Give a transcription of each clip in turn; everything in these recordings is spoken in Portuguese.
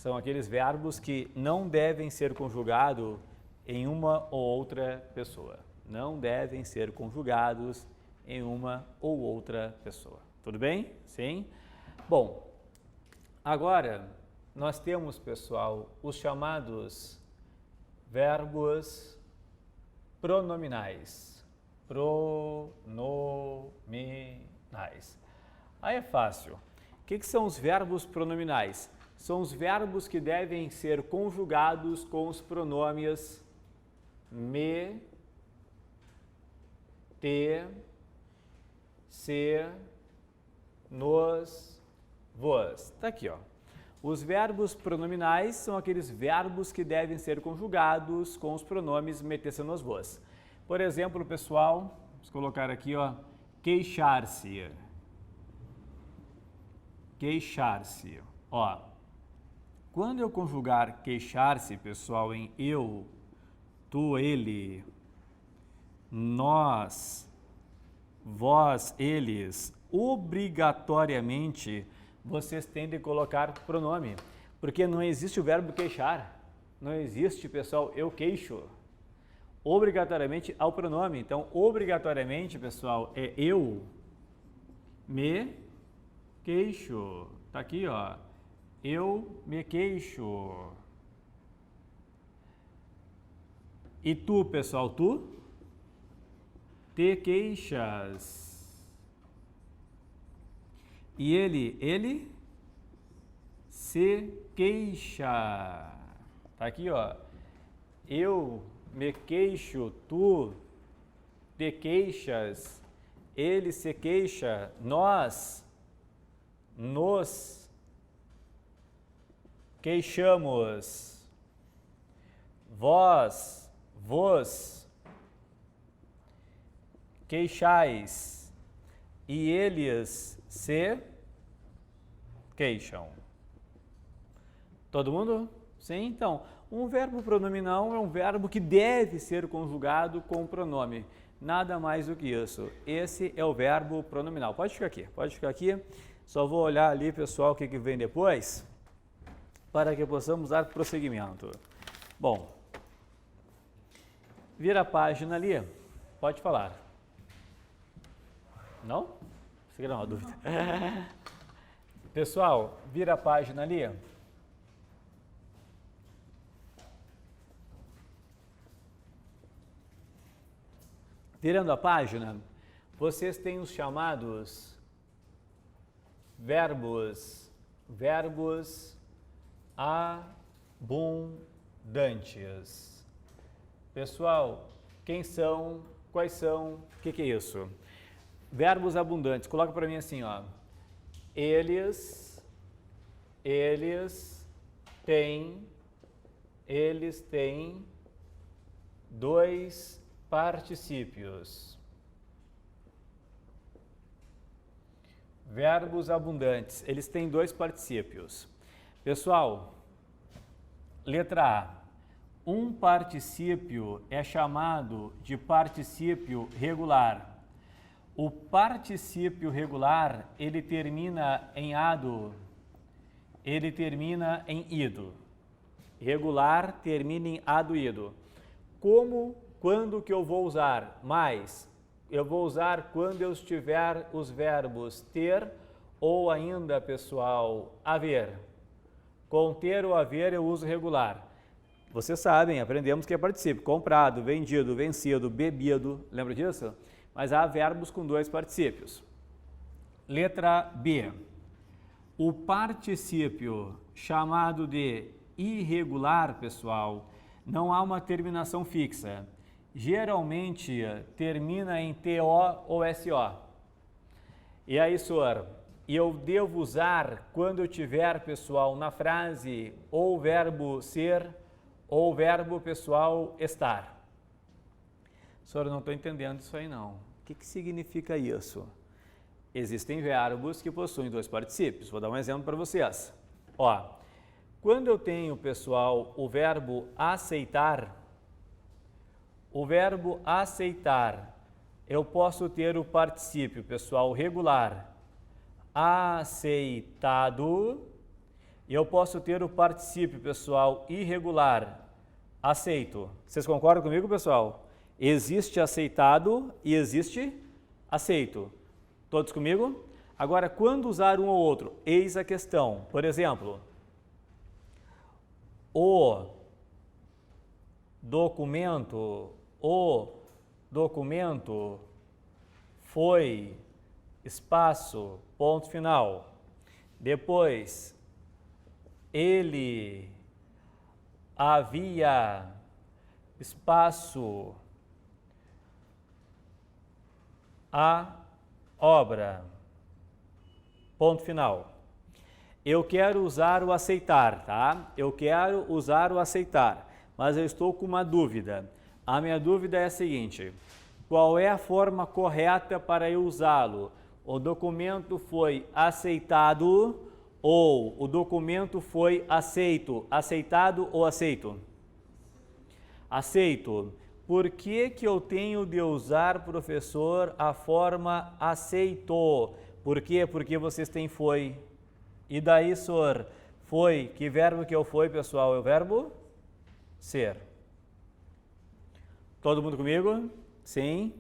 são aqueles verbos que não devem ser conjugados em uma ou outra pessoa. Não devem ser conjugados em uma ou outra pessoa. Tudo bem? Sim? Bom, agora nós temos, pessoal, os chamados verbos pronominais. Pronominais. Aí é fácil. O que são os verbos pronominais? São os verbos que devem ser conjugados com os pronomes me, te, se, nos, vos. Está aqui, ó. Os verbos pronominais são aqueles verbos que devem ser conjugados com os pronomes me, te, se, nos, vos. Por exemplo, pessoal, vamos colocar aqui, ó, queixar-se. Queixar-se. Ó, quando eu conjugar queixar-se, pessoal, em eu, tu, ele, nós, vós, eles, obrigatoriamente vocês têm de colocar pronome, porque não existe o verbo queixar. Não existe, pessoal, eu queixo. Obrigatoriamente ao pronome. Então, obrigatoriamente, pessoal, é eu me queixo. Tá aqui, ó. Eu me queixo. E tu, pessoal, tu te queixas. E ele se queixa. Tá aqui, ó. Eu me queixo, tu te queixas, ele se queixa, nós nos queixamos, vós, vos queixais e eles se queixam. Todo mundo? Sim? Então, um verbo pronominal é um verbo que deve ser conjugado com o pronome. Nada mais do que isso. Esse é o verbo pronominal. Pode ficar aqui, pode ficar aqui. Só vou olhar ali, pessoal, o que vem depois, para que possamos dar prosseguimento. Bom, vira a página ali. Pode falar. Não? Isso aqui era uma dúvida. Pessoal, vira a página ali. Virando a página, vocês têm os chamados verbos abundantes. Pessoal, quem são? Quais são? O que é isso? Verbos abundantes. Coloca para mim assim, ó. Eles têm dois particípios. Verbos abundantes, eles têm dois particípios. Pessoal, letra A. Um particípio é chamado de particípio regular. O particípio regular, ele termina em ado, ele termina em ido. Regular termina em ado, ido. Como, quando que eu vou usar? Mais. Eu vou usar quando eu estiver os verbos ter ou ainda, pessoal, haver. Com ter ou haver eu uso regular. Vocês sabem, aprendemos que é particípio. Comprado, vendido, vencido, bebido. Lembra disso? Mas há verbos com dois particípios. Letra B. O particípio chamado de irregular, pessoal, não há uma terminação fixa. Geralmente termina em TO ou SO. E aí, senhor, eu devo usar quando eu tiver, pessoal, na frase ou verbo ser ou verbo, pessoal, estar. Senhor, eu não estou entendendo isso aí não. O que significa isso? Existem verbos que possuem dois particípios. Vou dar um exemplo para vocês. Ó, quando eu tenho, pessoal, o verbo aceitar, eu posso ter o particípio, pessoal, regular, aceitado, E eu posso ter o particípio, pessoal, irregular, aceito. Vocês concordam comigo, pessoal? Existe aceitado e existe aceito. Todos comigo? Agora, quando usar um ou outro? Eis a questão. Por exemplo, o documento foi, espaço, ponto final. Depois, ele havia, espaço, a obra, ponto final. Eu quero usar o aceitar, tá? Eu quero usar o aceitar, mas eu estou com uma dúvida. A minha dúvida é a seguinte: qual é a forma correta para eu usá-lo? O documento foi aceitado ou o documento foi aceito? Aceitado ou aceito? Aceito. Por que que eu tenho de usar, professor, a forma aceitou? Por quê? Porque vocês têm foi. E daí, senhor, foi, que verbo que eu foi, pessoal? É o verbo ser. Todo mundo comigo? Sim.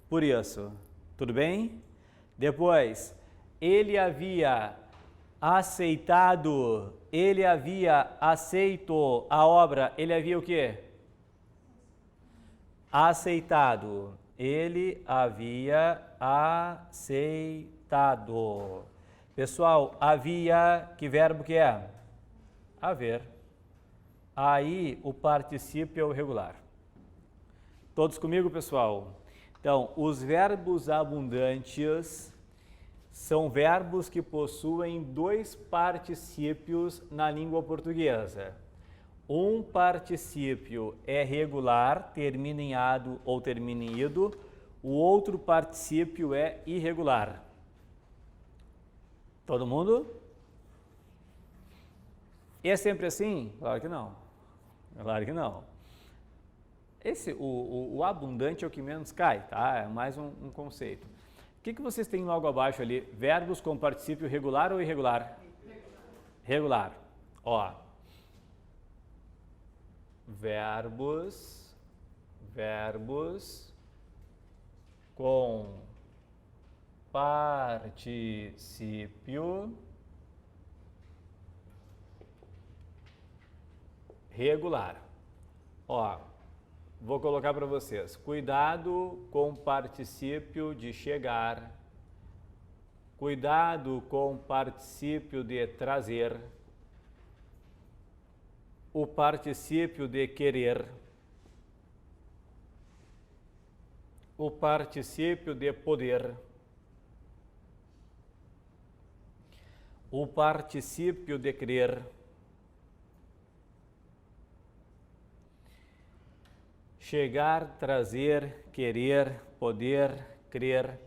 Por isso. Tudo bem? Depois, ele havia aceitado, ele havia aceito a obra, ele havia o quê? Aceitado. Ele havia aceitado. Pessoal, havia, que verbo que é? Haver. Aí o particípio é o regular. Todos comigo, pessoal? Então, os verbos abundantes são verbos que possuem dois particípios na língua portuguesa. Um particípio é regular, termina em ado ou termina em ido. O outro particípio é irregular. Todo mundo? E é sempre assim? Claro que não. Claro que não. O abundante é o que menos cai, tá? É mais um conceito. O que vocês têm logo abaixo ali? Verbos com particípio regular ou irregular? Regular. Ó. Verbos com particípio regular. Ó, vou colocar para vocês. Cuidado com o particípio de chegar. Cuidado com o particípio de trazer. O particípio de querer. O particípio de poder. O particípio de crer. Chegar, trazer, querer, poder, crer.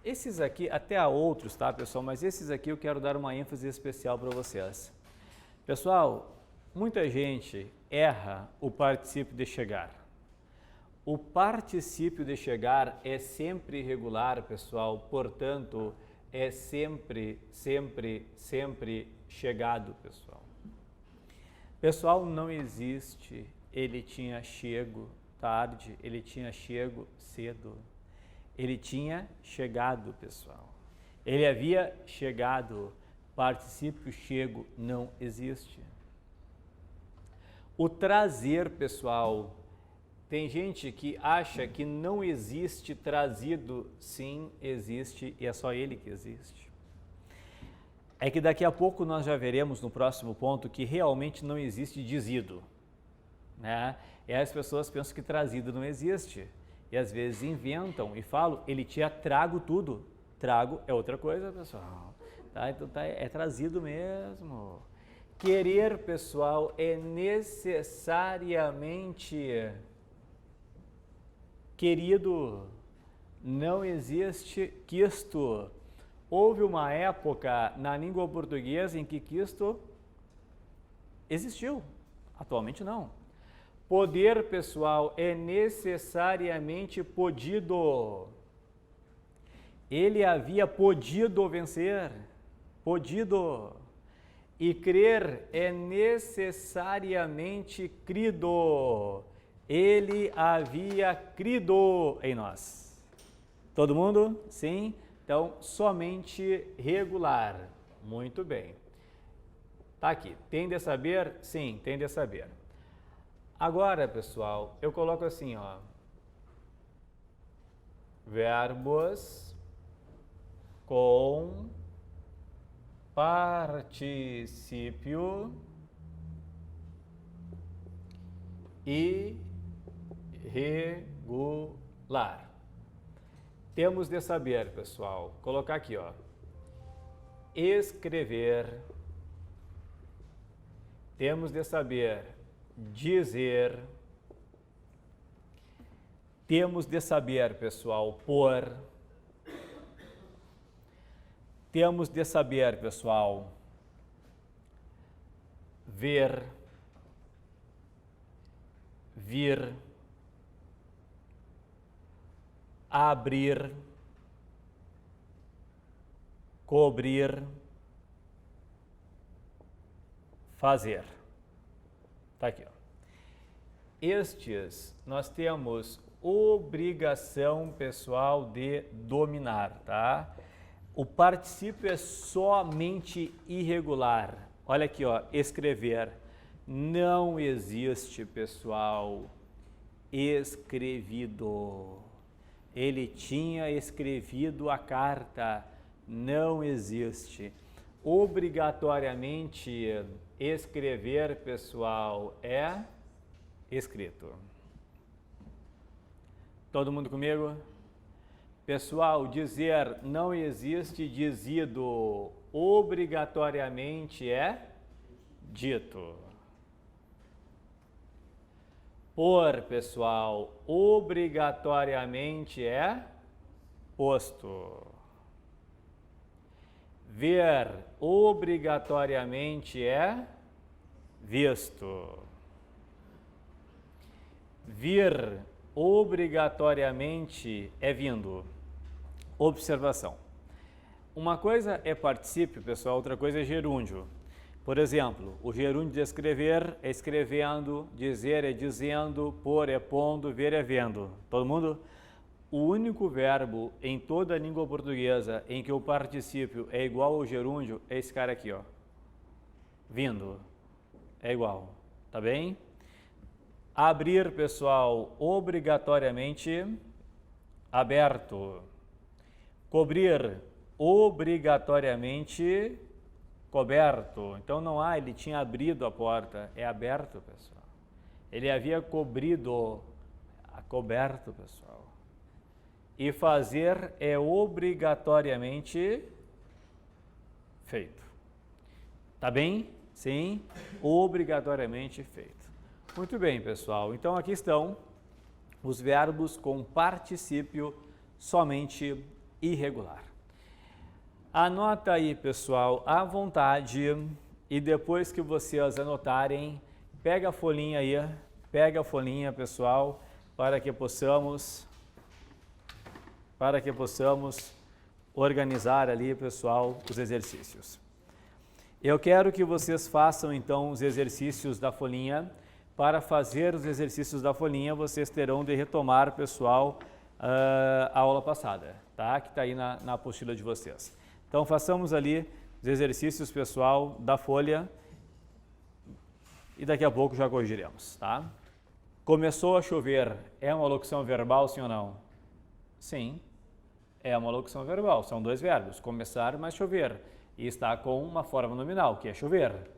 Esses aqui, até há outros, tá, pessoal? Mas esses aqui eu quero dar uma ênfase especial para vocês. Pessoal, muita gente erra o particípio de chegar. O particípio de chegar é sempre irregular, pessoal, portanto, é sempre chegado, pessoal. Pessoal, não existe, ele tinha chego tarde, ele tinha chego cedo. Ele tinha chegado, pessoal. Ele havia chegado. Particípio chego não existe. O trazer, pessoal, tem gente que acha que não existe trazido. Sim, existe e é só ele que existe. É que daqui a pouco nós já veremos no próximo ponto que realmente não existe dizido, né? E as pessoas pensam que trazido não existe. E às vezes inventam e falam, ele tinha trago tudo. Trago é outra coisa, pessoal. Tá? Então é trazido mesmo. Querer, pessoal, é necessariamente querido. Não existe quisto. Houve uma época na língua portuguesa em que quisto existiu. Atualmente não. Poder, pessoal, é necessariamente podido. Ele havia podido vencer. podido. E crer é necessariamente crido. Ele havia crido em nós. Todo mundo? Sim? Então, somente regular. Muito bem. Tá aqui. Tem de saber? Sim, tem de saber. Agora, pessoal, eu coloco assim, ó. Verbos com particípio irregular. Temos de saber, pessoal, colocar aqui, ó. Escrever. Temos de saber dizer. Temos de saber, pessoal, pôr. Temos de saber, pessoal, ver, vir, abrir, cobrir, fazer. Tá aqui, ó. Estes nós temos obrigação, pessoal, de dominar, tá? O particípio é somente irregular. Olha aqui, ó, escrever. Não existe, pessoal, escrevido. Ele tinha escrevido a carta. Não existe. Obrigatoriamente, escrever, pessoal, é escrito. Todo mundo comigo? Pessoal, dizer não existe dizido, obrigatoriamente é dito. Pôr, pessoal, obrigatoriamente é posto. Ver, obrigatoriamente é visto. Vir, obrigatoriamente é vindo. Observação. Uma coisa é particípio, pessoal, outra coisa é gerúndio. Por exemplo, o gerúndio de escrever é escrevendo, dizer é dizendo, pôr é pondo, ver é vendo. Todo mundo? O único verbo em toda a língua portuguesa em que o particípio é igual ao gerúndio é esse cara aqui, ó. Vindo. É igual. Tá bem? Abrir, pessoal, obrigatoriamente aberto. Cobrir, obrigatoriamente coberto. Então não há, ele tinha abrido a porta, é aberto, pessoal. Ele havia cobrido, coberto, pessoal. E fazer é obrigatoriamente feito. Tá bem? Sim, obrigatoriamente feito. Muito bem, pessoal. Então aqui estão os verbos com particípio somente irregular. Anota aí, pessoal, à vontade, e depois que vocês anotarem, pega a folhinha aí, pessoal, para que possamos organizar ali, pessoal, os exercícios. Eu quero que vocês façam então os exercícios da folhinha. Para fazer os exercícios da folhinha, vocês terão de retomar, pessoal, a aula passada, tá? Que está aí na apostila de vocês. Então, façamos ali os exercícios, pessoal, da folha e daqui a pouco já corrigiremos, tá? Começou a chover, é uma locução verbal, sim ou não? Sim, é uma locução verbal, são dois verbos, começar mais chover, e está com uma forma nominal, que é chover,